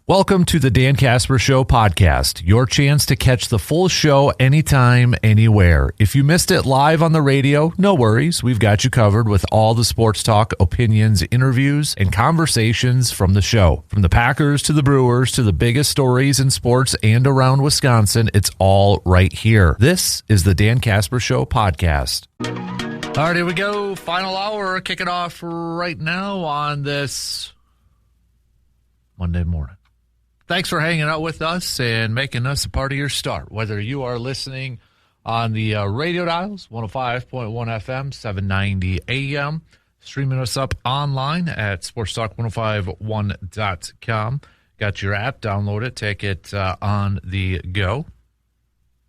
Welcome to the Dan Casper Show podcast, your chance to catch the full show anytime, anywhere. If you missed it live on the radio, no worries. We've got you covered with all the sports talk, opinions, interviews, and conversations from the show. From the Packers to the Brewers to the biggest stories in sports and around Wisconsin, it's all right here. This is the Dan Casper Show podcast. All right, here we go. Final hour, kicking off right now on this Monday morning. Thanks for hanging out with us and making us a part of your start. Whether you are listening on the radio dials, 105.1 FM, 790 AM, streaming us up online at sportstalk1051.com. Got your app, download it, take it on the go.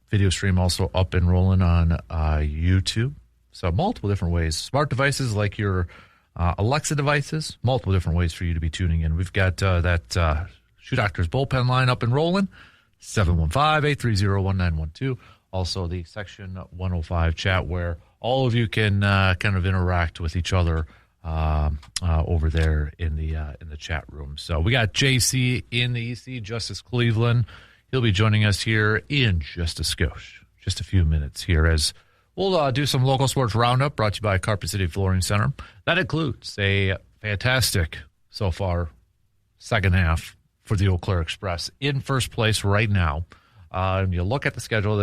Video stream also up and rolling on YouTube. So multiple different ways. Smart devices like your Alexa devices, multiple different ways for you to be tuning in. We've got that Shoe Doctor's bullpen line up and rolling, 715-830-1912. Also the Section 105 chat where all of you can kind of interact with each other over there in the chat room. So we got JC in the EC, Justus Cleveland. He'll be joining us here in just a skosh, just a few minutes here as we'll do some local sports roundup brought to you by Carpet City Flooring Center. That includes a fantastic, so far, second half for the Eau Claire Express in first place right now. You look at the schedule,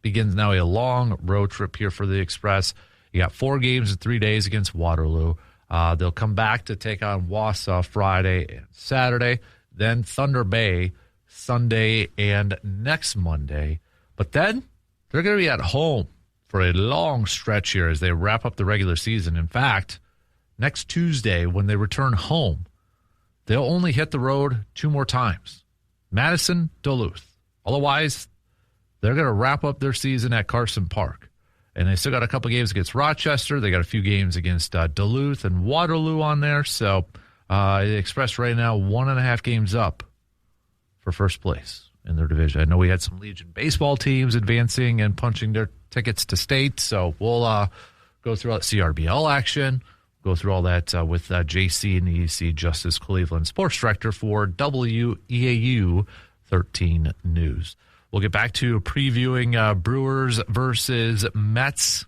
begins now a long road trip here for the Express. You got 4 games in 3 days against Waterloo. They'll come back to take on Wausau Friday and Saturday, then Thunder Bay Sunday and next Monday. But then they're going to be at home for a long stretch here as they wrap up the regular season. In fact, next Tuesday when they return home, they'll only hit the road 2 more times. Madison, Duluth. Otherwise, they're going to wrap up their season at Carson Park. And they still got a couple games against Rochester. They got a few games against Duluth and Waterloo on there. So the Express right now 1.5 games up for first place in their division. I know we had some Legion baseball teams advancing and punching their tickets to state. So we'll go through CRBL action. Go through all that with JC and EC, Justus Cleveland, sports director for WEAU 13 News. We'll get back to previewing Brewers versus Mets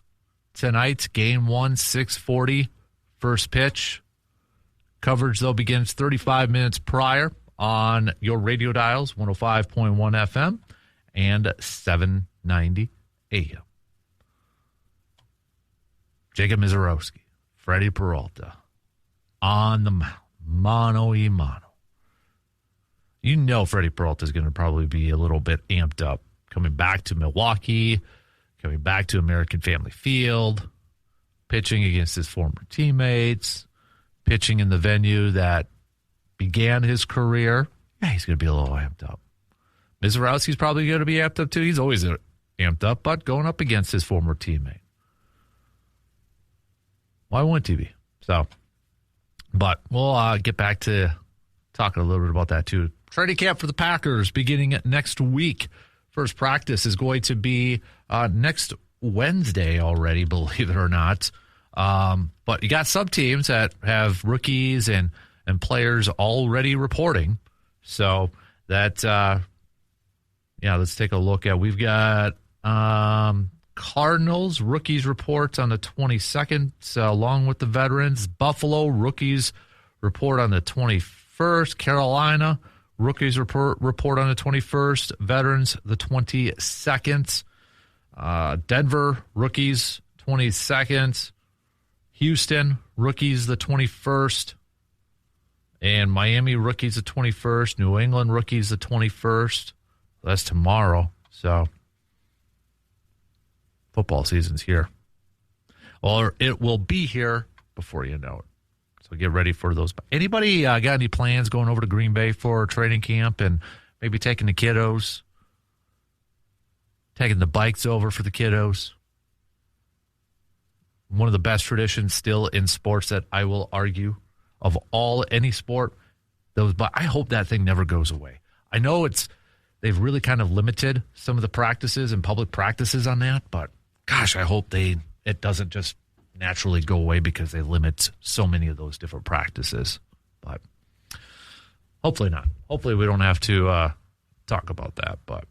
tonight. Game 1, 6:40, first pitch. Coverage, though, begins 35 minutes prior on your radio dials, 105.1 FM and 790 AM. Jacob Mizorowski. Freddie Peralta on the mound, mano y mano. You know Freddie Peralta is going to probably be a little bit amped up coming back to Milwaukee, coming back to American Family Field, pitching against his former teammates, pitching in the venue that began his career. Yeah, he's going to be a little amped up. Mizorowski's probably going to be amped up too. He's always amped up, but going up against his former teammate. Why wouldn't he be? So, but we'll get back to talking a little bit about that too. Training camp for the Packers beginning next week. First practice is going to be next Wednesday already, believe it or not. But you got some teams that have rookies and players already reporting. So that, let's take a look at. We've got Cardinals rookies reports on the 22nd, along with the veterans. Buffalo rookies report on the 21st. Carolina rookies report on the 21st. Veterans the 22nd. Denver rookies 22nd. Houston rookies the 21st. And Miami rookies the 21st. New England rookies the 21st. That's tomorrow. So football season's here. Or it will be here before you know it. So get ready for those. Anybody got any plans going over to Green Bay for training camp and maybe taking the kiddos? Taking the bikes over for the kiddos? One of the best traditions still in sports that I will argue of any sport. I hope that thing never goes away. I know they've really kind of limited some of the practices and public practices on that, but gosh, I hope it doesn't just naturally go away because they limit so many of those different practices. But Hopefully not. Hopefully we don't have to talk about that. But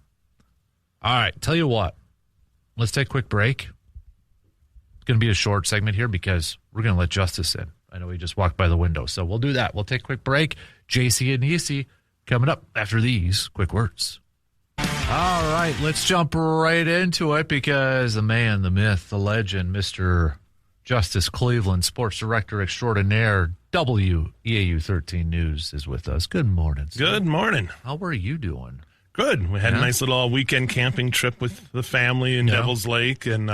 all right, tell you what. Let's take a quick break. It's going to be a short segment here because we're going to let Justus in. I know he just walked by the window, so we'll do that. We'll take a quick break. JC and EC coming up after these quick words. All right, let's jump right into it because the man, the myth, the legend, Mr. Justus Cleveland, sports director extraordinaire, WEAU 13 News, is with us. Good morning, sir. Good morning. How are you doing? Good. We had a nice little weekend camping trip with the family in Devil's Lake and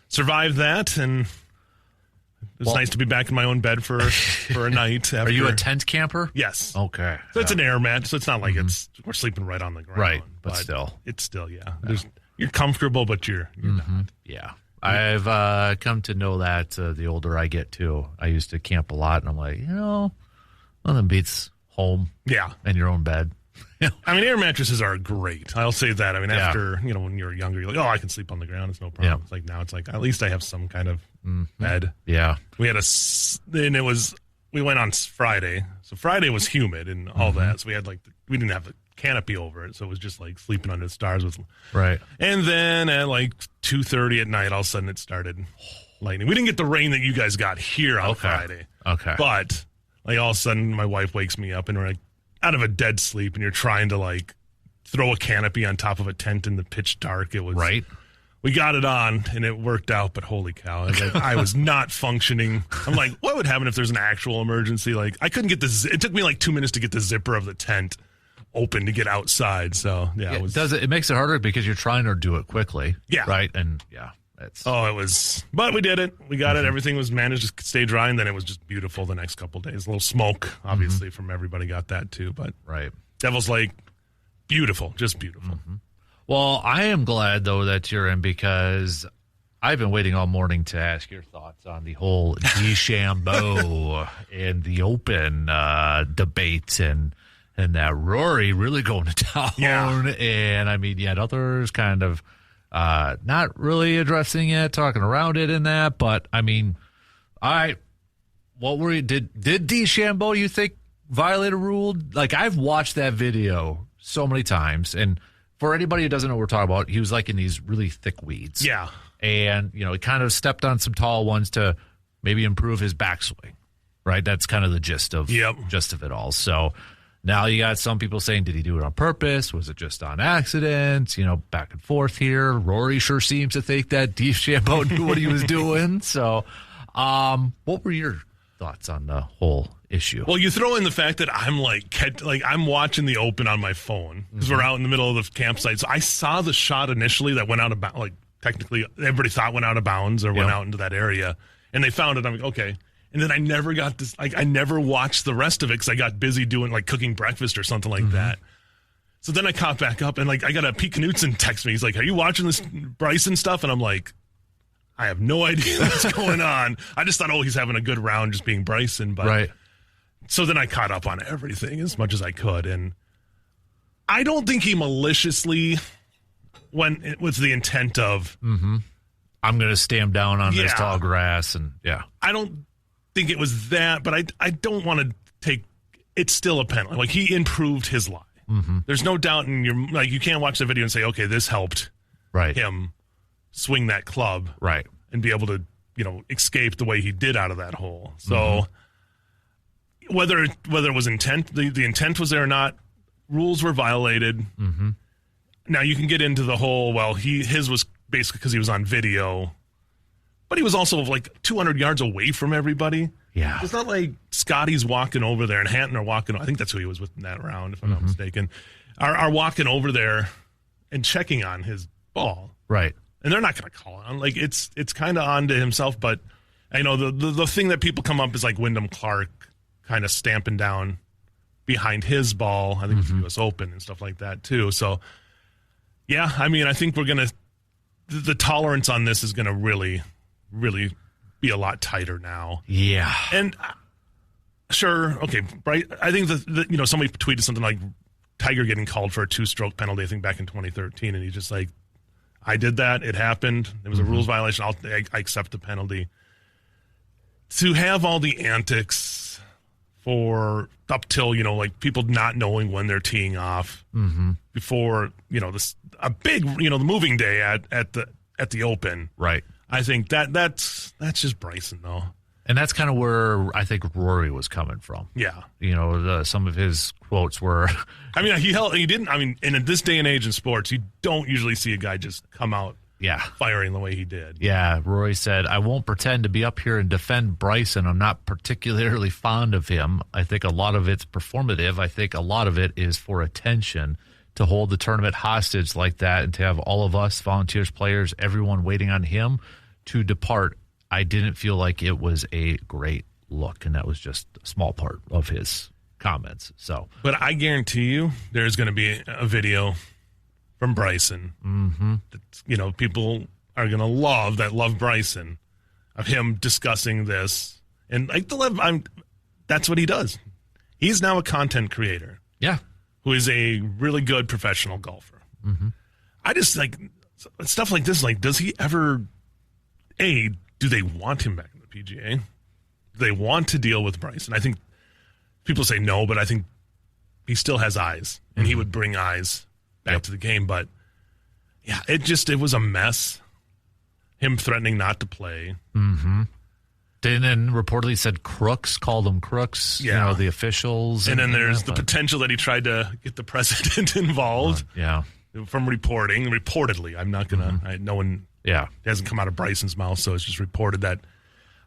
survived that. And it was nice to be back in my own bed for a night. After. Are you a tent camper? Yes. Okay. So it's an air mat, so it's not like we're sleeping right on the ground. Right, but still. It's still, you're comfortable, but you're not. Yeah. I've come to know that the older I get, too. I used to camp a lot, and I'm like, nothing beats home and your own bed. I mean, air mattresses are great. I'll say that. I mean, after, when you're younger, you're like, I can sleep on the ground. It's no problem. It's like now it's like, at least I have some kind of bed. Yeah. We went on Friday. So Friday was humid and all that. So we we didn't have a canopy over it. So it was just like sleeping under the stars with. Right. And then at like 2:30 at night, all of a sudden it started lightning. We didn't get the rain that you guys got here on Friday. Okay. But like all of a sudden my wife wakes me up and we're like, out of a dead sleep, and you're trying to like throw a canopy on top of a tent in the pitch dark. It was right. We got it on and it worked out, but holy cow, I was not functioning. I'm like, what would happen if there's an actual emergency? Like I couldn't get it took me like 2 minutes to get the zipper of the tent open to get outside. So it makes it harder because you're trying to do it quickly. Yeah. Right. And but we did it. We got it. Everything was managed to stay dry, and then it was just beautiful the next couple of days. A little smoke, obviously, from everybody got that too. But Devil's Lake, beautiful, just beautiful. Well, I am glad, though, that you're in because I've been waiting all morning to ask your thoughts on the whole DeChambeau and the Open debate and that Rory really going to town. Yeah. And, I mean, yet others kind of not really addressing it, talking around it in that. But, I mean, did DeChambeau, you think, violate a rule? Like, I've watched that video so many times, and for anybody who doesn't know what we're talking about, he was like in these really thick weeds. Yeah. And, he kind of stepped on some tall ones to maybe improve his backswing, right? That's kind of the gist of it all. So now you got some people saying, did he do it on purpose? Was it just on accident? Back and forth here. Rory sure seems to think that DeChambeau knew what he was doing. So what were your thoughts on the whole issue? Well, you throw in the fact that I'm I'm watching the Open on my phone because we're out in the middle of the campsite. So I saw the shot initially that went out of bounds. Like technically, everybody thought went out of bounds or went out into that area, and they found it. I'm like, okay. And then I never got this. Like I never watched the rest of it because I got busy doing cooking breakfast or something like that. So then I caught back up and I got a Pete Knudsen text me. He's like, "Are you watching this Bryson stuff?" And I'm like, I have no idea what's going on. I just thought, he's having a good round just being Bryson. But so then I caught up on everything as much as I could. And I don't think he maliciously went with the intent of, I'm going to stand down on this tall grass. And I don't think it was that, but I don't want to take, it's still a penalty. Like he improved his lie. There's no doubt in your, you can't watch the video and say, okay, this helped him swing that club and be able to, escape the way he did out of that hole. So whether it was intent, the intent was there or not, rules were violated. Now you can get into the whole, his was basically because he was on video, but he was also 200 yards away from everybody. Yeah. It's not like Scotty's walking over there and Hanton are walking, I think that's who he was with in that round, if I'm not mistaken, are walking over there and checking on his ball. Right. And they're not going to call on. It's kind of on to himself, but I know the thing that people come up is Wyndham Clark kind of stamping down behind his ball. I think it's the U.S. Open and stuff like that too. So, I think we're going to the tolerance on this is going to really, really be a lot tighter now. Yeah. And sure, okay, right. I think that somebody tweeted something like Tiger getting called for a 2-stroke penalty, I think back in 2013, and he's just like, I did that. It happened. It was a rules violation. I accept the penalty. To have all the antics for up till, like people not knowing when they're teeing off before, a big, the moving day at the Open. Right. I think that's just Bryson, though. And that's kind of where I think Rory was coming from. Yeah. Some of his quotes were. I mean, he didn't. I mean, in this day and age in sports, you don't usually see a guy just come out firing the way he did. Yeah. Rory said, I won't pretend to be up here and defend Bryson. I'm not particularly fond of him. I think a lot of it's performative. I think a lot of it is for attention. To hold the tournament hostage like that and to have all of us, volunteers, players, everyone waiting on him to depart, I didn't feel like it was a great look. And that was just a small part of his comments. But I guarantee you there's going to be a video from Bryson that, people are going to love Bryson, of him discussing this. And that's what he does. He's now a content creator. Yeah. Who is a really good professional golfer. I just stuff like this. Like, does he ever, do they want him back in the PGA? Do they want to deal with Bryson? I think people say no, but I think he still has eyes, and he would bring eyes back to the game. But, yeah, it was a mess. Him threatening not to play. And then reportedly said crooks, called them crooks, the officials. And then there's the potential that he tried to get the president involved. From reportedly. I'm not going to, no one, it hasn't come out of Bryson's mouth, so it's just reported that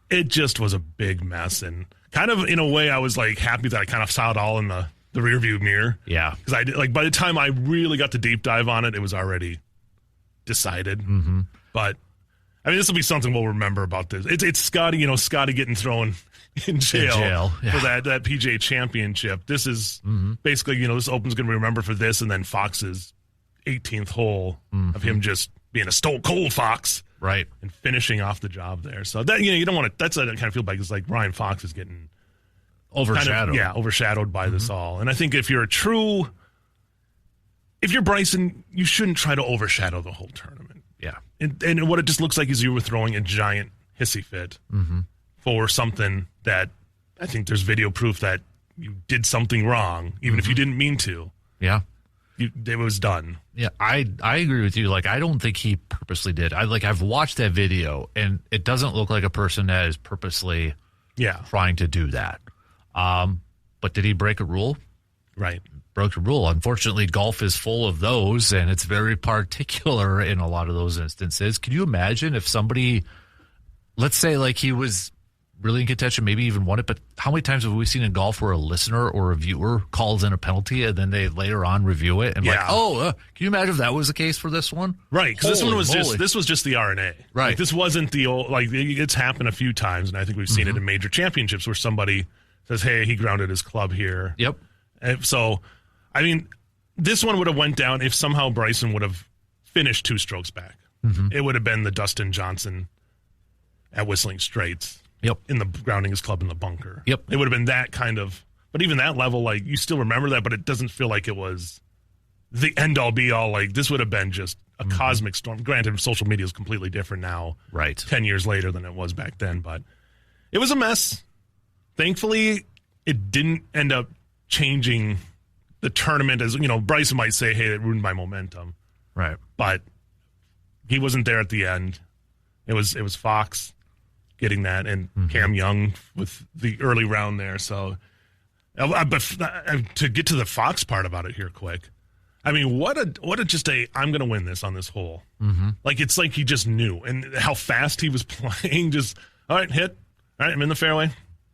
it just was a big mess. And kind of, in a way, I was happy that I kind of saw it all in the rearview mirror. Yeah. Because by the time I really got the deep dive on it, it was already decided. But I mean, this will be something we'll remember about this. It's Scotty, Scotty getting thrown in jail for that PGA Championship. This is basically, this Open's going to be remembered for this, and then Fox's 18th hole of him just being a stone cold Fox, right, and finishing off the job there. So that you don't want to. That's what I kind of feel like. It's like Ryan Fox is getting overshadowed. Overshadowed by this all. And I think if you're Bryson, you shouldn't try to overshadow the whole tournament. Yeah. And what it just looks like is you were throwing a giant hissy fit for something that I think there's video proof that you did something wrong, even if you didn't mean to. Yeah. It was done. Yeah, I agree with you. I don't think he purposely did. I've watched that video, and it doesn't look like a person that is purposely trying to do that. But did he break a rule? Right. Broke a rule. Unfortunately, golf is full of those, and it's very particular in a lot of those instances. Can you imagine if somebody, let's say he was really in contention, maybe even won it, but how many times have we seen in golf where a listener or a viewer calls in a penalty and then they later on review it and can you imagine if that was the case for this one? Right, because this was just the R&A. Right. This wasn't the old, it's happened a few times, and I think we've seen it in major championships where somebody says, hey, he grounded his club here. Yep. And so, I mean, this one would have went down if somehow Bryson would have finished 2 strokes back. It would have been the Dustin Johnson at Whistling Straits. Yep. In the grounding his club in the bunker. Yep. It would have been that kind of, but even that level, you still remember that, but it doesn't feel like it was the end all be all. This would have been just a cosmic storm. Granted, social media is completely different now. Right. 10 years later than it was back then, but it was a mess. Thankfully, it didn't end up changing the tournament. As Bryson might say, hey, it ruined my momentum. Right. But he wasn't there at the end. It was Fox getting that, and Cam Young with the early round there. So, but to get to the Fox part about it here quick, I mean, what a just a I'm going to win this on this hole. It's like he just knew, and how fast he was playing. Just all right, hit. All right, I'm in the fairway.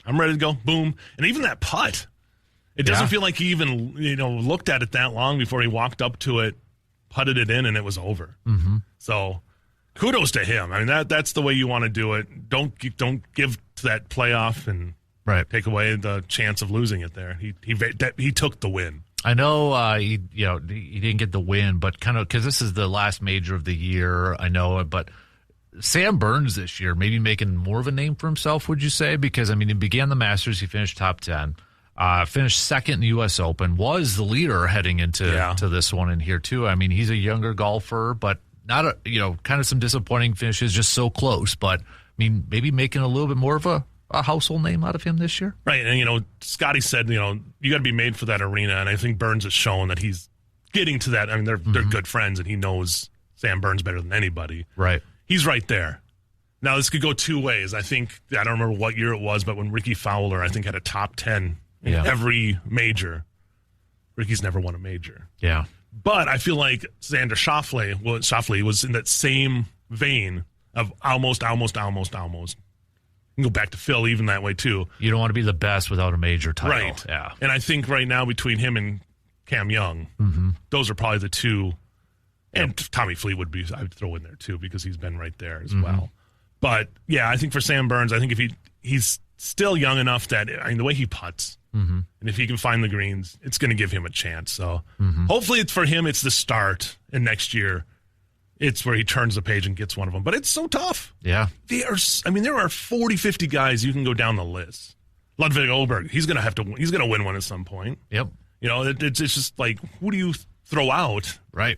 I'm ready to go. Boom, and even that putt. It doesn't feel like he even looked at it that long before he walked up to it, putted it in, and it was over. So. Kudos to him. I mean, that's the way you want to do it. Don't give to that playoff and take away the chance of losing it there. He took the win. I know he didn't get the win, but kind of because this is the last major of the year. I know, but Sam Burns this year maybe making more of a name for himself. Would you say? Because I mean, he began the Masters, he finished top 10, finished second in the U.S. Open, was the leader heading into to this one in here too. I mean, he's a younger golfer, but. Not kind of some disappointing finishes, just so close. But I mean, maybe making a little bit more of a a household name out of him this year. Right, and, Scotty said, you got to be made for that arena, and I think Burns has shown that he's getting to that. I mean, they're good friends, and he knows Sam Burns better than anybody. Right. He's right there. Now, this could go two ways. I don't remember what year it was, but when Ricky Fowler, I think, had a top 10 in every major, Ricky's never won a major. Yeah. But I feel like Xander Schauffele was in that same vein of almost. You can go back to Phil even that way, too. You don't want to be the best without a major title. Right. Yeah. And I think right now between him and Cam Young, those are probably the two. And Tommy Fleet I'd throw in there, too, because he's been right there as well. But, yeah, I think for Sam Burns, I think if he's still young enough that, the way he putts, and if he can find the greens, it's going to give him a chance. So hopefully for him, it's the start, and next year it's where he turns the page and gets one of them. But it's so tough. Yeah. There are 40, 50 guys you can go down the list. Ludwig Oberg, he's going to win one at some point. Yep. It's just like, who do you throw out? Right.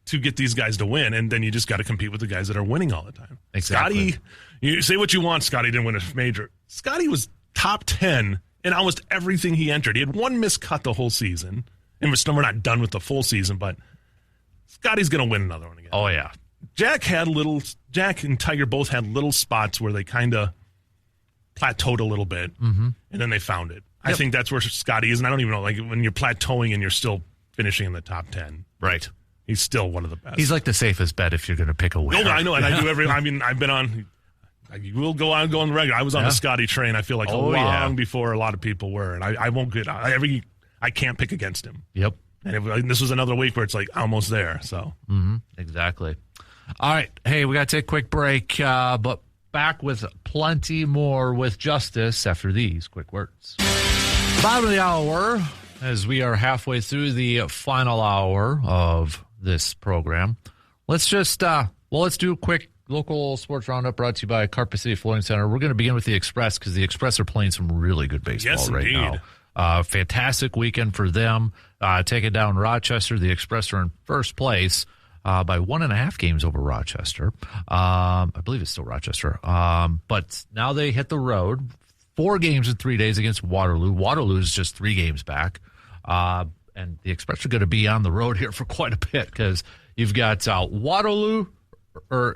To get these guys to win, and then you just got to compete with the guys that are winning all the time. Exactly. Scotty, you say what you want, Scotty didn't win a major. Scotty was top 10 in almost everything he entered. He had one missed cut the whole season, and we're not done with the full season, but Scotty's going to win another one again. Oh, yeah. Jack and Tiger both had little spots where they kind of plateaued a little bit, and then they found it. I think that's where Scotty is, and I don't even know, like when you're plateauing and you're still finishing in the top 10. Right. He's still one of the best. He's like the safest bet if you're going to pick a winner. No, I know, and I do I've been on. You will go on regular. I was on the Scotty train. I feel like long before a lot of people were, and I won't get. I can't pick against him. Yep. And this was another week where it's like almost there. So exactly. All right. Hey, we got to take a quick break, but back with plenty more with Justus after these quick words. Bottom of the hour, as we are halfway through the final hour of this program. Let's just, let's do a quick local sports roundup brought to you by Carpet City Flooring Center. We're going to begin with the Express because the Express are playing some really good baseball now. Fantastic weekend for them. Taking down Rochester. The Express are in first place by 1.5 games over Rochester. I believe it's still Rochester. But now they hit the road. 4 games in 3 days against Waterloo. Waterloo is just 3 games back. And the Express are going to be on the road here for quite a bit because you've got Waterloo, where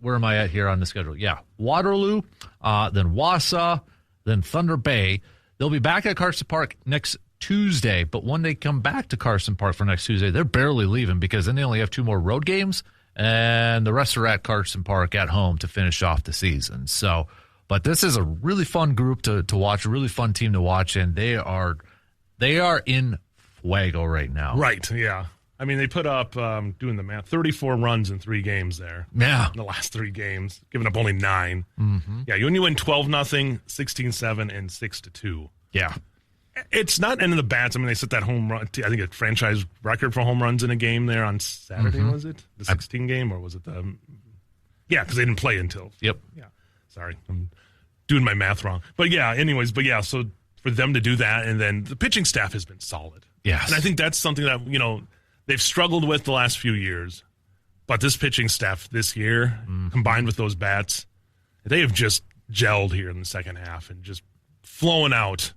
am I at here on the schedule? Yeah, Waterloo, then Wausau, then Thunder Bay. They'll be back at Carson Park next Tuesday, but when they come back to Carson Park for next Tuesday, they're barely leaving because then they only have 2 more road games, and the rest are at Carson Park at home to finish off the season. So, but this is a really fun group to watch, a really fun team to watch, and they are in fuego right now. Right, yeah. I mean, they put up, doing the math, 34 runs in 3 games there. Yeah. In the last 3 games, giving up only 9. Yeah, when you win 12-0, 16-7, and 6-2. Yeah. It's not end of the bats. I mean, they set that home run, I think a franchise record for home runs in a game there on Saturday, was it? The 16 game, or was it the... Yeah, because they didn't play until... Yep. Yeah. Sorry, I'm doing my math wrong. But yeah, so for them to do that, and then the pitching staff has been solid. Yes. And I think that's something that, they've struggled with the last few years. But this pitching staff this year, combined with those bats, they have just gelled here in the second half and just flowing out.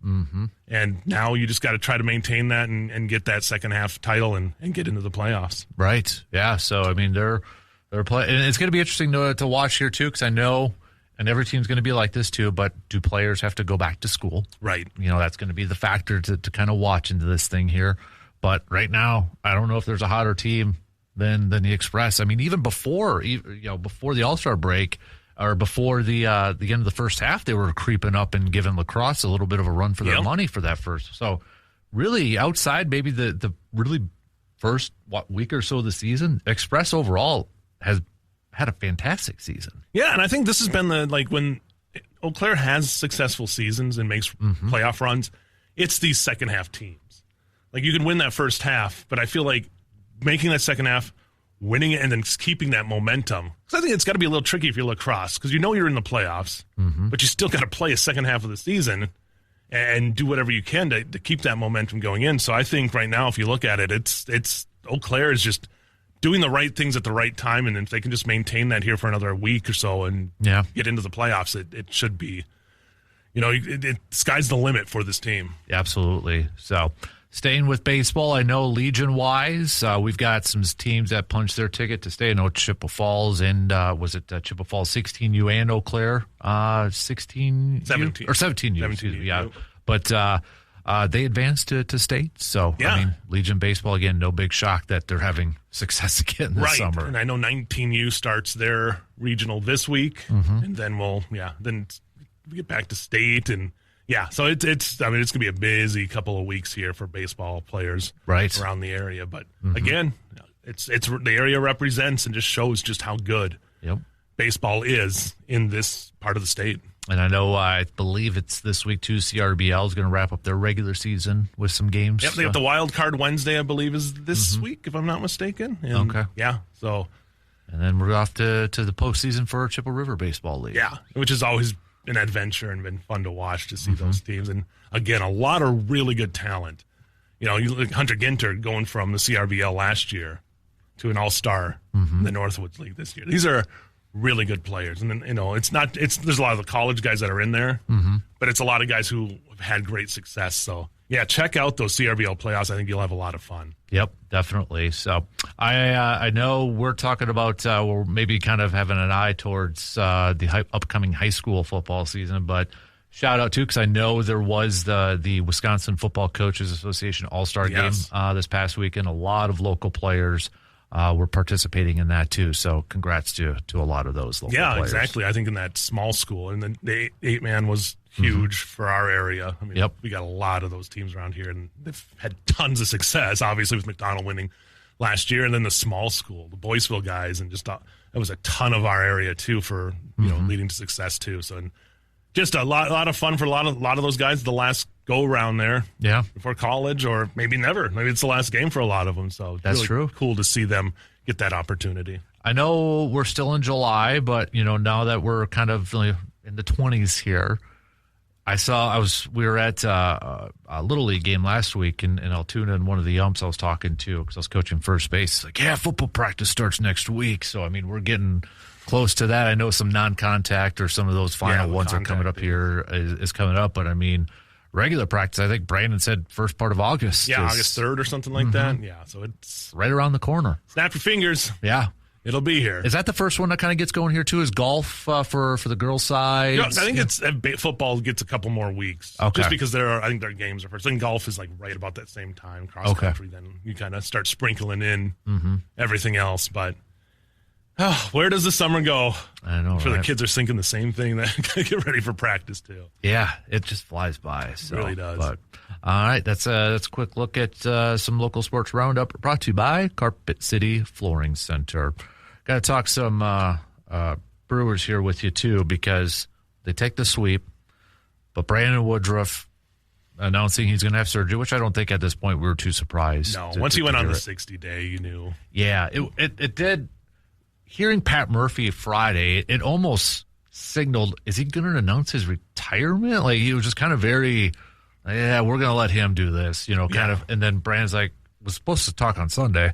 And now you just got to try to maintain that and get that second half title and get into the playoffs. Right. Yeah. So, I mean, they're playing. And it's going to be interesting to watch here, too, because I know, and every team's going to be like this, too, but do players have to go back to school? Right. That's going to be the factor to kind of watch into this thing here. But right now, I don't know if there's a hotter team than the Express. I mean, even before the All-Star break or before the end of the first half, they were creeping up and giving Lacrosse a little bit of a run for their money for that first. So really, outside maybe the really first week or so of the season, Express overall has had a fantastic season. Yeah, and I think this has been when Eau Claire has successful seasons and makes playoff runs, it's these second half teams. Like, you can win that first half, but I feel like making that second half, winning it, and then keeping that momentum. Because I think it's got to be a little tricky if you're Lacrosse, because you're in the playoffs, but you still got to play a second half of the season and do whatever you can to keep that momentum going in. So I think right now, if you look at it, it's Eau Claire is just doing the right things at the right time, and if they can just maintain that here for another week or so and get into the playoffs, it should be sky's the limit for this team. Absolutely. So, staying with baseball, I know Legion-wise, we've got some teams that punched their ticket to stay. I know Chippewa Falls and, was it Chippewa Falls 16U and Eau Claire 16U? 17. Or 17U, 17U, excuse me, yeah. But they advanced to state. So, yeah. I mean, Legion baseball, again, no big shock that they're having success again this summer. And I know 19U starts their regional this week, and then then we get back to state and so it's going to be a busy couple of weeks here for baseball players around the area. But again, it's the area represents and just shows just how good baseball is in this part of the state. And I know, I believe it's this week too. CRBL is going to wrap up their regular season with some games. Yep, they have the wild card Wednesday, I believe, is this week, if I'm not mistaken. And, okay. Yeah, so. And then we're off to the postseason for Chippewa River Baseball League. Yeah, which is always an adventure and been fun to watch to see those teams. And again, a lot of really good talent. You look at Hunter Ginter going from the CRBL last year to an all-star in the Northwoods League this year. These are really good players. And then, there's a lot of the college guys that are in there, but it's a lot of guys who have had great success. So, yeah, check out those CRBL playoffs. I think you'll have a lot of fun. Yep, definitely. So I know we're talking about we're maybe kind of having an eye towards the upcoming high school football season, but shout out too, because I know there was the Wisconsin Football Coaches Association All-Star game this past weekend. A lot of local players were participating in that too. So congrats to a lot of those local players. Yeah, exactly. I think in that small school, and then the 8-man was huge for our area. I mean, we got a lot of those teams around here, and they've had tons of success, obviously, with McDonald winning last year. And then the small school, the Boyceville guys, and just that was a ton of our area, too, for leading to success, too. So, and just a lot of fun for a lot of those guys the last go-around there before college, or maybe never. Maybe it's the last game for a lot of them. So that's really true. Cool to see them get that opportunity. I know we're still in July, but, now that we're kind of in the 20s here, we were at a Little League game last week in Altoona, and one of the umps I was talking to, because I was coaching first base, he's like, yeah, football practice starts next week. So, I mean, we're getting close to that. I know some non-contact or some of those final ones are coming up here is coming up, but I mean, regular practice, I think Brandon said first part of August. Yeah, August 3rd or something like that. Yeah, so it's right around the corner. Snap your fingers. Yeah. It'll be here. Is that the first one that kind of gets going here, too? Is golf for the girls' side? I think football gets a couple more weeks. Okay. Just because I think their games are first. I think golf is like right about that same time. Cross country, then you kind of start sprinkling in everything else. But where does the summer go? I know, I'm sure the kids are thinking the same thing. That get ready for practice, too. Yeah, it just flies by. So, it really does. But, all right, that's a quick look at some local sports roundup brought to you by Carpet City Flooring Center. Got to talk some Brewers here with you, too, because they take the sweep, but Brandon Woodruff announcing he's going to have surgery, which I don't think at this point we were too surprised. No, once he went on the 60-day, you knew. Yeah, it did. Hearing Pat Murphy Friday, it almost signaled, is he going to announce his retirement? Like, he was just kind of very, we're going to let him do this, kind of. And then Brandon's like, was supposed to talk on Sunday,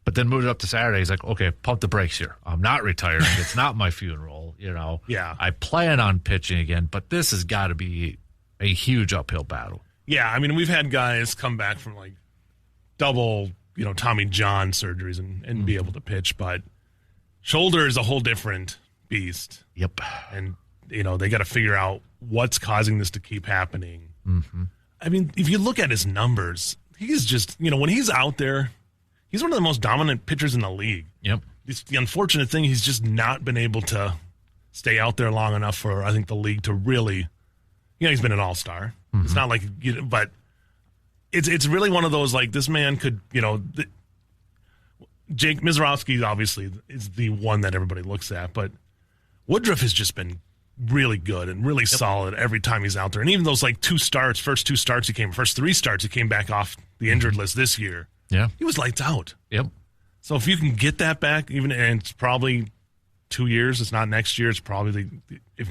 but then moved it up to Saturday. He's like, okay, pump the brakes here. I'm not retiring. It's not my funeral, Yeah. I plan on pitching again, but this has got to be a huge uphill battle. Yeah, I mean, we've had guys come back from, like, double, Tommy John surgeries and be able to pitch, but shoulder is a whole different beast. Yep. And, they got to figure out what's causing this to keep happening. Mm-hmm. I mean, if you look at his numbers, he is just, when he's out there, he's one of the most dominant pitchers in the league. Yep. The unfortunate thing, he's just not been able to stay out there long enough for, I think, the league to really, he's been an all-star. Mm-hmm. It's not like, but it's really one of those, like, this man could, Jake Mizrowski obviously is the one that everybody looks at, but Woodruff has just been really good and really solid every time he's out there. And even those, like, first 3 starts he came back off the injured list this year. Yeah. He was lights out. Yep. So if you can get that back, and it's probably 2 years, it's not next year, it's probably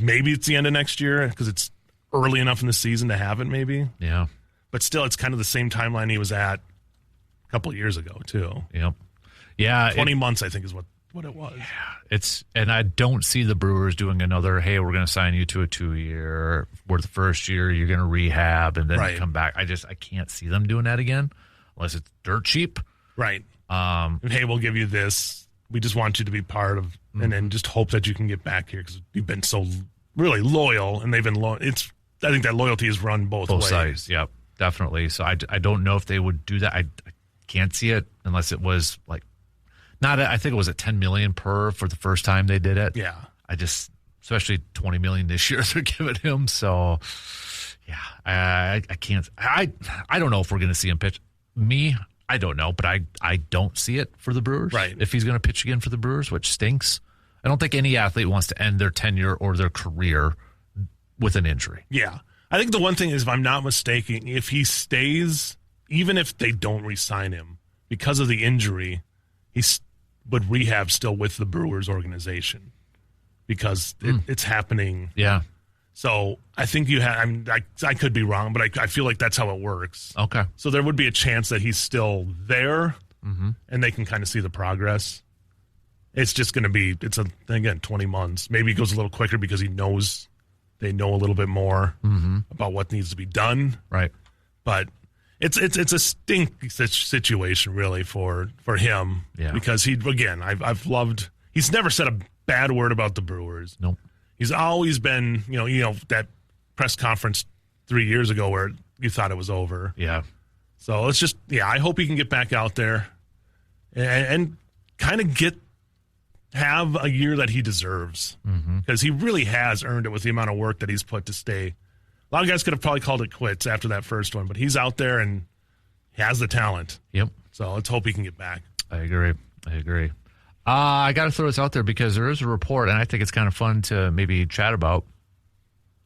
maybe it's the end of next year because it's early enough in the season to have it maybe. Yeah. But still, it's kind of the same timeline he was at a couple of years ago, too. Yep. Yeah. 20 months, I think, is what what it was. Yeah, and I don't see the Brewers doing another, hey, we're going to sign you to a 2-year, where the first year you're going to rehab and then come back. I can't see them doing that again unless it's dirt cheap. Right. And, hey, we'll give you this. We just want you to be part of, and then just hope that you can get back here because you've been so really loyal, and they've been loyal. I think that loyalty is run both ways. Sides, yep, definitely. So I don't know if they would do that. I can't see it unless it was like I think it was at $10 million per for the first time they did it. Yeah, especially $20 million this year they're giving him. So yeah, I can't. I don't know if we're going to see him pitch. I don't know, but I don't see it for the Brewers. Right, if he's going to pitch again for the Brewers, which stinks. I don't think any athlete wants to end their tenure or their career with an injury. Yeah. I think the one thing is, if I'm not mistaken, if he stays, even if they don't re-sign him, because of the injury, he would rehab still with the Brewers organization because it's happening. Yeah. So I think you have, I could be wrong, but I feel like that's how it works. Okay. So there would be a chance that he's still there and they can kind of see the progress. It's just going to be, again, 20 months. Maybe it goes a little quicker because they know a little bit more about what needs to be done. Right. But it's a stinky situation really for him because I've loved, he's never said a bad word about the Brewers. Nope. He's always been, that press conference 3 years ago where you thought it was over. Yeah. So it's just, I hope he can get back out there and kind of have a year that he deserves because he really has earned it with the amount of work that he's put to stay. A lot of guys could have probably called it quits after that first one, but he's out there and he has the talent. Yep. So let's hope he can get back. I agree. I got to throw this out there because there is a report, and I think it's kind of fun to maybe chat about.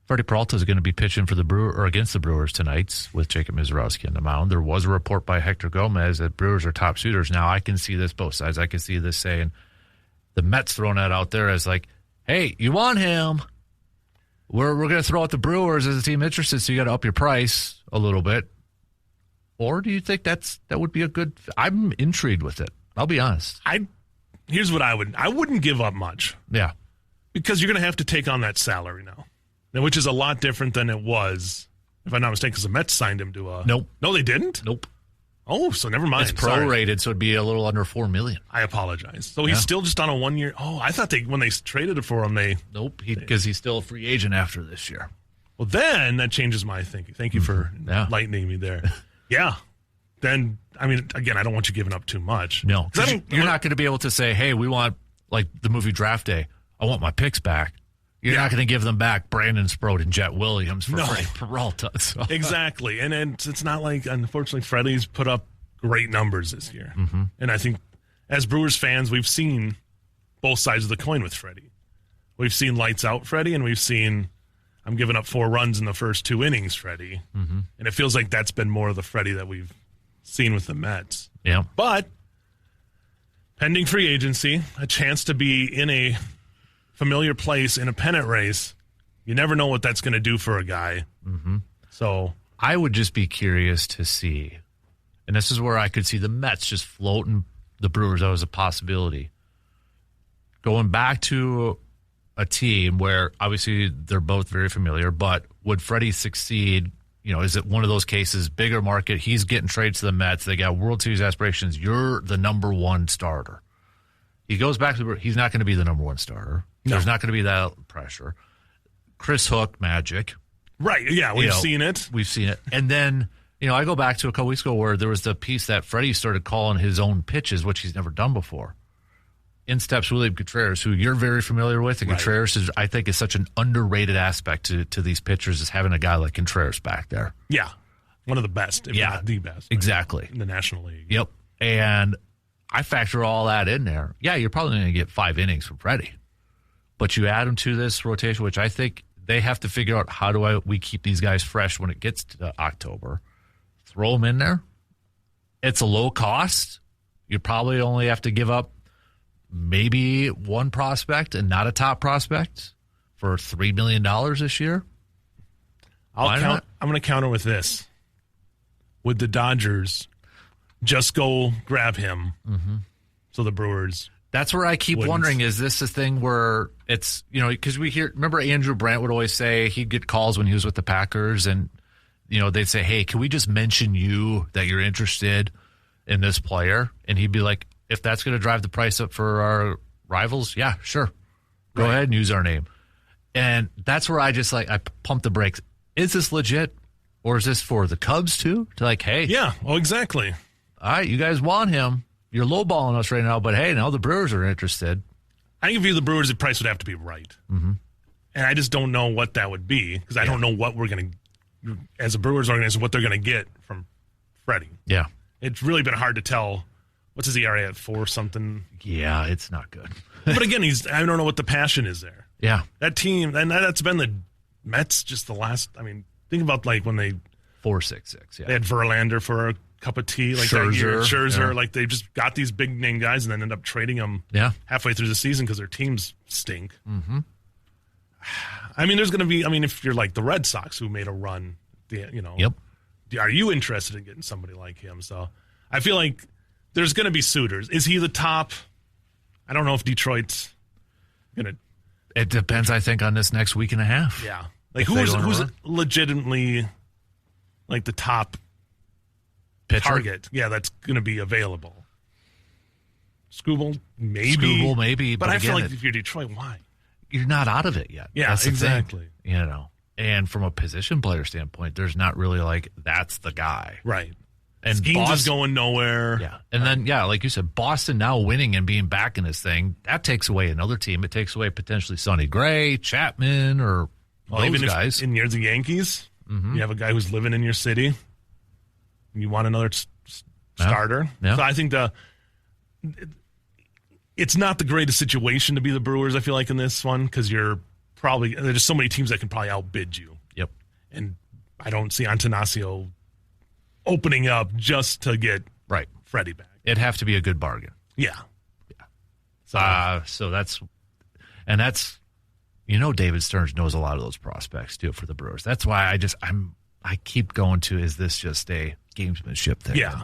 Freddie Peralta is going to be pitching for against the Brewers tonight with Jacob Mizorowski on the mound. There was a report by Hector Gomez that Brewers are top suitors. Now, I can see this both sides. I can see this saying the Mets throwing that out there as like, hey, you want him? We're going to throw out the Brewers as a team interested, so you got to up your price a little bit. Or do you think that would be a good? I'm intrigued with it. I'll be honest. Here's what I wouldn't give up much. Yeah. Because you're going to have to take on that salary now, which is a lot different than it was, if I'm not mistaken, because the Mets signed him to a... Nope. No, they didn't? Nope. Oh, so never mind. It's prorated, so it'd be a little under $4 million. I apologize. So he's still just on a 1 year... Oh, I thought when they traded it for him, they... Nope, because he's still a free agent after this year. Well, then that changes my thinking. Thank you for lightening me there. Yeah. Then, again, I don't want you giving up too much. No, you're not going to be able to say, hey, we want, like the movie Draft Day, I want my picks back. You're not going to give them back Brandon Sproat and Jet Williams for Freddie Peralta. So. Exactly. And it's not like, unfortunately, Freddie's put up great numbers this year. And I think as Brewers fans, we've seen both sides of the coin with Freddie. We've seen lights out Freddie, and we've seen I'm giving up 4 runs in the first 2 innings Freddie. And it feels like that's been more of the Freddie that we've seen with the Mets. Yeah. But pending free agency, a chance to be in a familiar place in a pennant race, you never know what that's going to do for a guy. So I would just be curious to see, and this is where I could see the Mets just floating the Brewers out as a possibility. Going back to a team where obviously they're both very familiar, but would Freddie succeed? Is it one of those cases, bigger market, he's getting traded to the Mets, they got World Series aspirations, you're the number one starter. He goes back to he's not going to be the number one starter. No. There's not going to be that pressure. Chris Hook magic. Right, yeah, we've seen it. We've seen it. And then, I go back to a couple weeks ago where there was the piece that Freddie started calling his own pitches, which he's never done before. In steps William Contreras, who you're very familiar with. And Contreras, I think, is such an underrated aspect to these pitchers, is having a guy like Contreras back there. Yeah. One of the best, if not the best. Exactly. In the National League. Yep. And I factor all that in there. Yeah, you're probably going to get 5 innings from Freddie. But you add him to this rotation, which I think they have to figure out how we keep these guys fresh when it gets to October. Throw them in there. It's a low cost. You probably only have to give up maybe one prospect and not a top prospect for $3 million this year. I'm going to counter with this. Would the Dodgers just go grab him so the Brewers That's where I keep wondering, is this a thing where it's, because remember Andrew Brandt would always say he'd get calls when he was with the Packers and, they'd say, hey, can we just mention you that you're interested in this player? And he'd be like, if that's going to drive the price up for our rivals, yeah, sure. Go ahead and use our name. And that's where I just I pump the brakes. Is this legit? Or is this for the Cubs too? To hey. Yeah, exactly. All right, you guys want him. You're lowballing us right now, but hey, now the Brewers are interested. I think if you're the Brewers, the price would have to be right. Mm-hmm. And I just don't know what that would be because I don't know what we're going to, as a Brewers organization, what they're going to get from Freddie. Yeah. It's really been hard to tell. What's his ERA at 4 something? Yeah, it's not good. But again, I don't know what the passion is there. Yeah. That team, and that's been the Mets just the last, think about when they 4.66, yeah. They had Verlander for a cup of tea Scherzer, yeah. They just got these big name guys and then end up trading them halfway through the season because their teams stink. Mm-hmm. There's going to be, if you're like the Red Sox who made a run, Yep. Are you interested in getting somebody like him? So I feel like there's going to be suitors. Is he the top? I don't know if Detroit's going to. It depends, I think, on this next week and a half. Yeah. Who's legitimately the top pitcher? Target, that's going to be available. Skubal, maybe. But I feel like if you're Detroit, why? You're not out of it yet. Yeah, that's exactly. And from a position player standpoint, there's not really that's the guy. Right. And Skeens is going nowhere. Yeah. And then, like you said, Boston now winning and being back in this thing, that takes away another team. It takes away potentially Sonny Gray, Chapman, or those guys. And you're the Yankees. Mm-hmm. You have a guy who's living in your city. You want another starter. Yeah. So I think it's not the greatest situation to be the Brewers, I feel like, in this one, because there's just so many teams that can probably outbid you. Yep. And I don't see Antanasio opening up just to get Freddie back. It'd have to be a good bargain. Yeah. So that's David Stearns knows a lot of those prospects too for the Brewers. That's why I keep going to, is this just a gamesmanship thing? Yeah.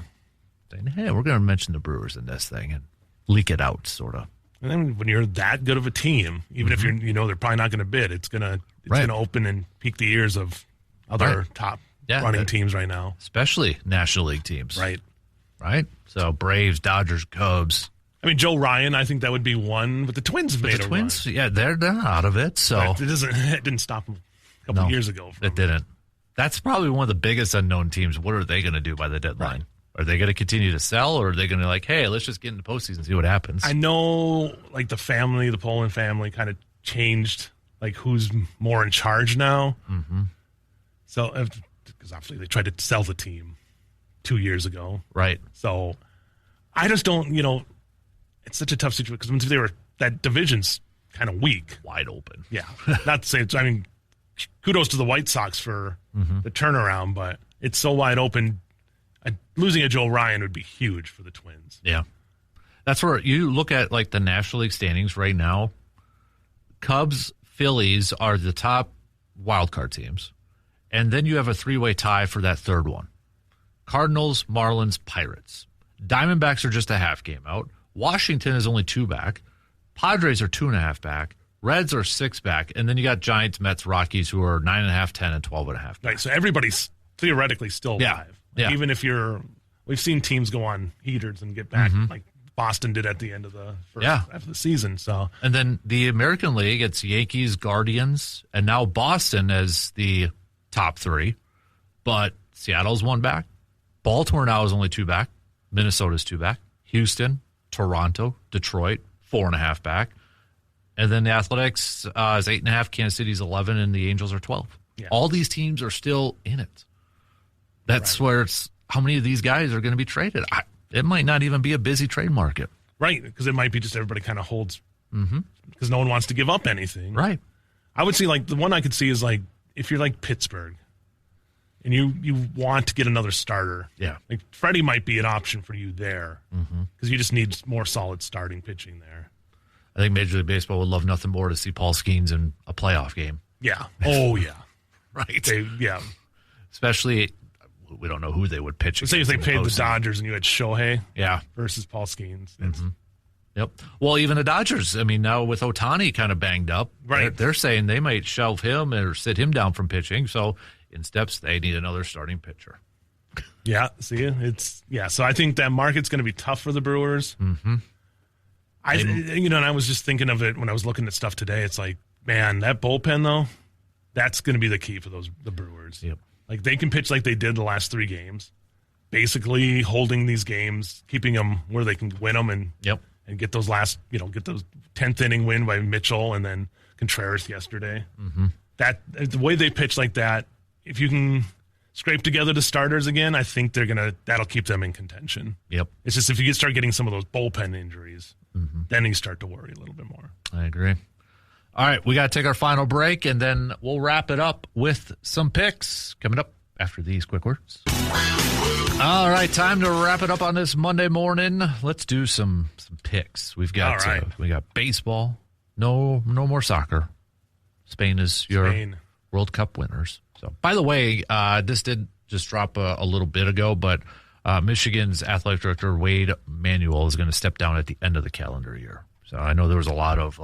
Saying, hey, we're going to mention the Brewers in this thing and leak it out, sort of. And then when you're that good of a team, even if they're probably not going to bid, it's going to open and pique the ears of other top running teams right now, especially National League teams. Right. So Braves, Dodgers, Cubs. Joe Ryan, I think that would be one, but the Twins have made the Twins, run. Yeah, they're not out of it. So it didn't stop them a couple of years ago. It didn't. That's probably one of the biggest unknown teams. What are they going to do by the deadline? Right. Are they going to continue to sell, or are they going to hey, let's just get into postseason and see what happens? I know, the Poland family kind of changed, who's more in charge now. Mm-hmm. So, because obviously they tried to sell the team 2 years ago. Right. So, I just don't, it's such a tough situation because that division's kind of weak. Wide open. Yeah. Not to say, kudos to the White Sox for the turnaround, but it's so wide open. Losing a Joe Ryan would be huge for the Twins. Yeah. That's where you look at the National League standings right now. Cubs, Phillies are the top wild card teams. And then you have a 3-way tie for that third one. Cardinals, Marlins, Pirates. Diamondbacks are just a half game out. Washington is only 2 back. Padres are 2.5 back. Reds are 6 back. And then you got Giants, Mets, Rockies, who are 9.5, 10, and 12.5 back. Right, so everybody's theoretically still alive. Yeah. Even if we've seen teams go on heaters and get back, like Boston did at the end of the first half of the season. So, and then the American League, it's Yankees, Guardians, and now Boston as the top 3. But Seattle's 1 back. Baltimore now is only 2 back. Minnesota's 2 back. Houston, Toronto, Detroit, 4.5 back. And then the Athletics is 8.5. Kansas City's 11, and the Angels are 12. Yeah. All these teams are still in it. That's where it's how many of these guys are going to be traded. It might not even be a busy trade market. Right, because it might be just everybody kind of holds because no one wants to give up anything. Right. I would see the one I could see is if you're Pittsburgh and you want to get another starter. Yeah. Freddie might be an option for you there because you just need more solid starting pitching there. I think Major League Baseball would love nothing more to see Paul Skeens in a playoff game. Yeah. Oh, yeah. Right. Yeah. Especially, we don't know who they would pitch. Say if they paid the Dodgers and you had Shohei versus Paul Skeens. Yep. Well, even the Dodgers, I mean, now with Ohtani kind of banged up, Right. they're saying they might shelve him or sit him down from pitching. So in steps, they need another starting pitcher. Yeah, see, so I think that market's going to be tough for the Brewers. Mm-hmm. And I was just thinking of it when I was looking at stuff today. It's like, man, that bullpen though, that's going to be the key for the Brewers. Yep. Like they can pitch like they did the last 3 games, basically holding these games, keeping them where they can win them, and get those get those 10th inning win by Mitchell and then Contreras yesterday. Mm-hmm. That the way they pitch like that, if you can scrape together the starters again, I think that'll keep them in contention. Yep. It's just if you start getting some of those bullpen injuries, then you start to worry a little bit more. I agree. All right, we got to take our final break, and then we'll wrap it up with some picks coming up after these quick words. All right, time to wrap it up on this Monday morning. Let's do some picks. We've got we got baseball. No more soccer. Spain is your World Cup winners. So, by the way, this did just drop a little bit ago, but Michigan's athletic director Wade Manuel is going to step down at the end of the calendar year. So I know there was a lot of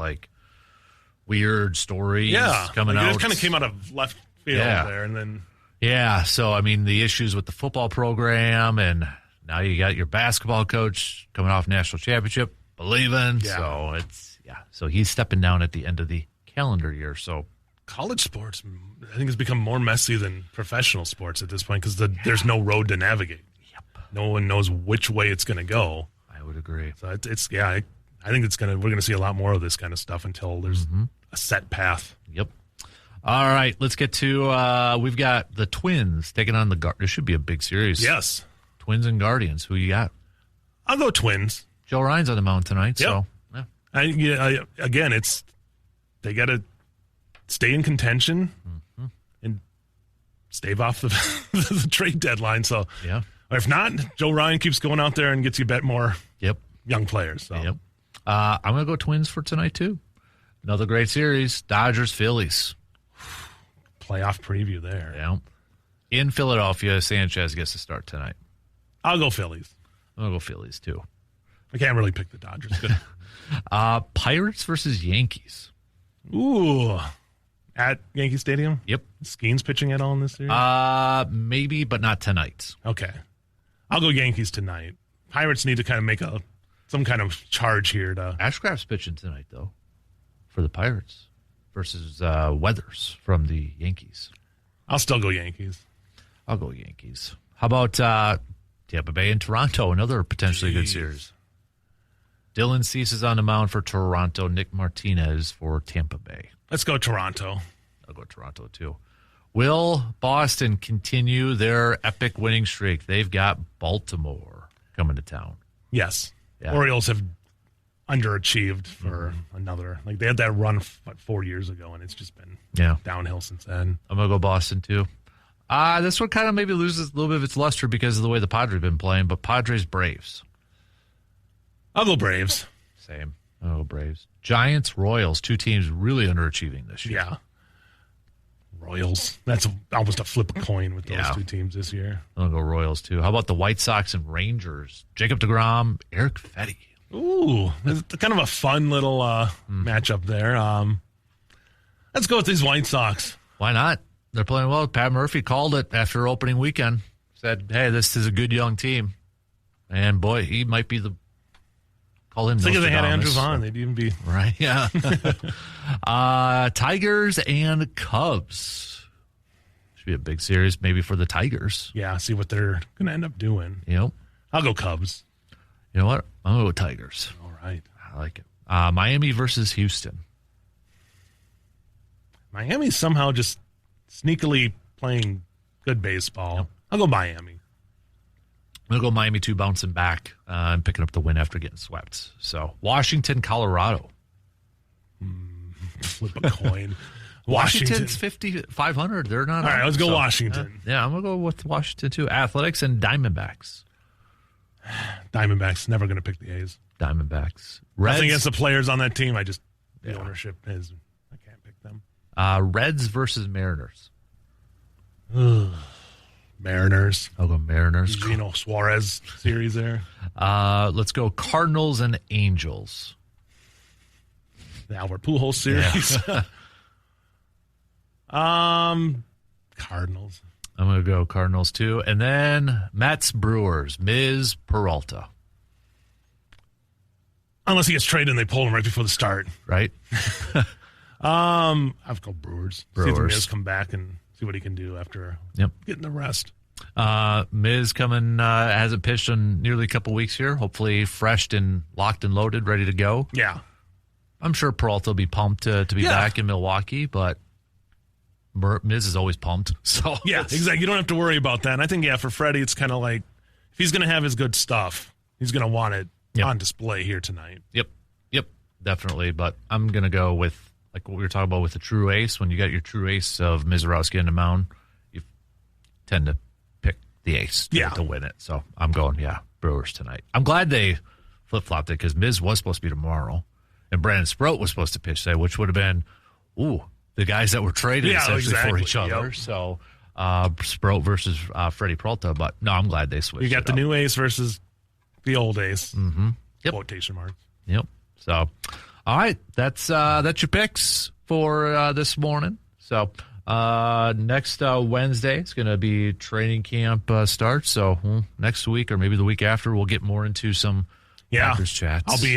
weird stories coming out. It kind of came out of left field there, and then so I mean the issues with the football program, and now you got your basketball coach coming off national championship, believing. So so he's stepping down at the end of the calendar year. So college sports, I think, has become more messy than professional sports at this point because there's no road to navigate. Yep. No one knows which way it's going to go. I would agree. So I think we're going to see a lot more of this kind of stuff until there's a set path. Yep. All right, let's get to we've got the Twins taking on the Guardians. This should be a big series. Yes. Twins and Guardians. Who you got? I'll go Twins. Joe Ryan's on the mound tonight. Yep. So again, they got to stay in contention and stave off the trade deadline. So or if not, Joe Ryan keeps going out there and gets you a bit more young players. So. Yep. I'm going to go Twins for tonight, too. Another great series. Dodgers, Phillies. Playoff preview there. Yeah. In Philadelphia, Sanchez gets to start tonight. I'll go Phillies. I'll go Phillies, too. I can't really pick the Dodgers. Good. Pirates versus Yankees. Ooh. At Yankee Stadium? Yep. Skeens pitching at all in this series? Maybe, but not tonight. Okay. I'll go Yankees tonight. Pirates need to kind of make some kind of charge here. Ashcraft's pitching tonight, though, for the Pirates versus Weathers from the Yankees. I'll still go Yankees. I'll go Yankees. How about Tampa Bay and Toronto? Another potentially good series. Dylan Cease is on the mound for Toronto. Nick Martinez for Tampa Bay. Let's go Toronto. I'll go Toronto, too. Will Boston continue their epic winning streak? They've got Baltimore coming to town. Yes. Yeah. Orioles have underachieved for another. They had that run 4 years ago, and it's just been downhill since then. I'm going to go Boston, too. This one kind of maybe loses a little bit of its luster because of the way the Padres have been playing, but Padres-Braves. I'll go Braves. Same. I'll go Braves. Giants, Royals, two teams really underachieving this year. Yeah. Royals. That's almost a flip a coin with those two teams this year. I'll go Royals, too. How about the White Sox and Rangers? Jacob deGrom, Eric Fetty. Ooh, it's kind of a fun little matchup there. Let's go with these White Sox. Why not? They're playing well. Pat Murphy called it after opening weekend. Said, hey, this is a good young team. And, boy, he might be call him think if they had Andrew Vaughn, they'd even be. Right, yeah. Tigers and Cubs. Should be a big series maybe for the Tigers. Yeah, see what they're going to end up doing. Yep. I'll go Cubs. You know what? I'm going to go Tigers. All right. I like it. Miami versus Houston. Miami's somehow just sneakily playing good baseball. Yep. I'll go Miami. I'm going to go Miami, too, bouncing back and picking up the win after getting swept. So, Washington, Colorado. Flip a coin. Washington's 5,500. They're not. All right, let's go Washington. Yeah, I'm going to go with Washington, too. Athletics and Diamondbacks. Diamondbacks, never going to pick the A's. Diamondbacks. Reds. Nothing against the players on that team. The ownership is, I can't pick them. Reds versus Mariners. Mariners. I'll go Mariners. Suarez series there. Let's go Cardinals and Angels. The Albert Pujols series. Yeah. Cardinals. I'm going to go Cardinals too. And then Mets Brewers, Ms. Peralta. Unless he gets traded and they pull him right before the start. Right? I've got Brewers. See if Miz come back and see what he can do after getting the rest. Miz hasn't pitched in nearly a couple weeks here. Hopefully fresh and locked and loaded, ready to go. Yeah. I'm sure Peralta will be pumped to be back in Milwaukee, but Miz is always pumped. So yeah, exactly. You don't have to worry about that. And I think, for Freddie, it's kind of like if he's going to have his good stuff, he's going to want it on display here tonight. Yep, definitely. But I'm going to go with like what we were talking about with the true ace. When you got your true ace of Mizorowski in the mound, you tend to pick the ace to win it. So I'm going, Brewers tonight. I'm glad they flip-flopped it because Miz was supposed to be tomorrow, and Brandon Sproat was supposed to pitch today, which would have been, the guys that were traded essentially for each other. Yep. So Sproat versus Freddie Peralta. But no, I'm glad they switched. You got the new ace versus the old ace. Mm-hmm. Yep. Quotation marks. Yep. So, all right, that's your picks for this morning. So next Wednesday it's going to be training camp start. So next week or maybe the week after we'll get more into some Packers chats. I'll be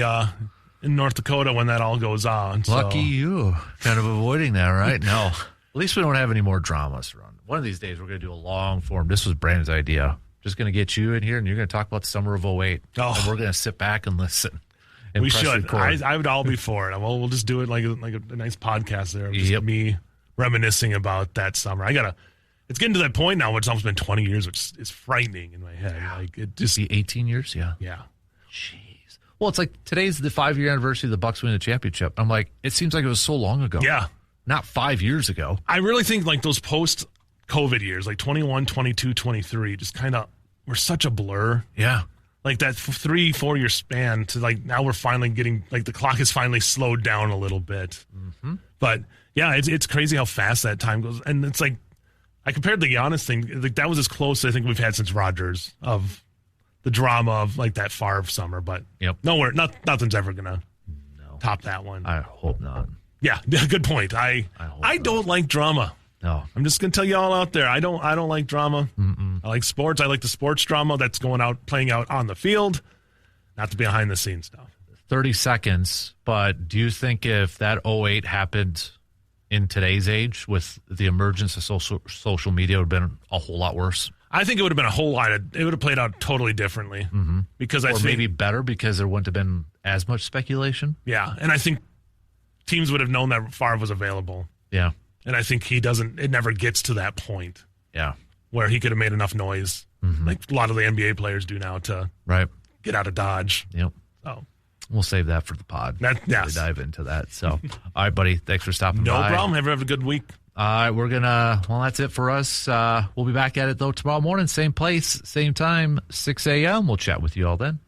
in North Dakota when that all goes on. Lucky you. Kind of avoiding that, right? No. At least we don't have any more dramas run. One of these days we're going to do a long form. This was Brandon's idea. Just going to get you in here, and you're going to talk about the summer of 08. And we're going to sit back and listen. And we should. I would all be for it. We'll just do it like a nice podcast there. Just me reminiscing about that summer. It's getting to that point now, which it's almost been 20 years, which is frightening in my head. Like it just 18 years, yeah. Jeez. Well, it's like today's the 5-year anniversary of the Bucs winning the championship. I'm like, it seems like it was so long ago. Yeah. Not 5 years ago. I really think like those post-COVID years, like 21, 22, 23, just kind of were such a blur. Yeah. Like that 3-4 year span to like now we're finally getting like the clock is finally slowed down a little bit. Mm-hmm. But yeah, it's crazy how fast that time goes. And it's like I compared the Giannis thing. Like that was as close I think we've had since Rodgers of the drama of like that Favre summer. But nothing's ever gonna top that one. I hope not. Yeah, good point. I don't like drama. No, I'm just gonna tell you all out there. I don't like drama. Mm-mm. I like sports. I like the sports drama that's playing out on the field, not the behind the scenes stuff. 30 seconds. But do you think if that 08 happened in today's age with the emergence of social media, it would have been a whole lot worse? I think it would have been a whole lot. It would have played out totally differently because I think maybe better because there wouldn't have been as much speculation. Yeah, and I think teams would have known that Favre was available. Yeah. And I think it never gets to that point. Yeah. Where he could have made enough noise, like a lot of the NBA players do now, to get out of Dodge. Yep. So we'll save that for the pod. Yes. Really dive into that. So, all right, buddy. Thanks for stopping by. No problem. Have a good week. All right, that's it for us. We'll be back at it, though, tomorrow morning. Same place, same time, 6 a.m. We'll chat with you all then.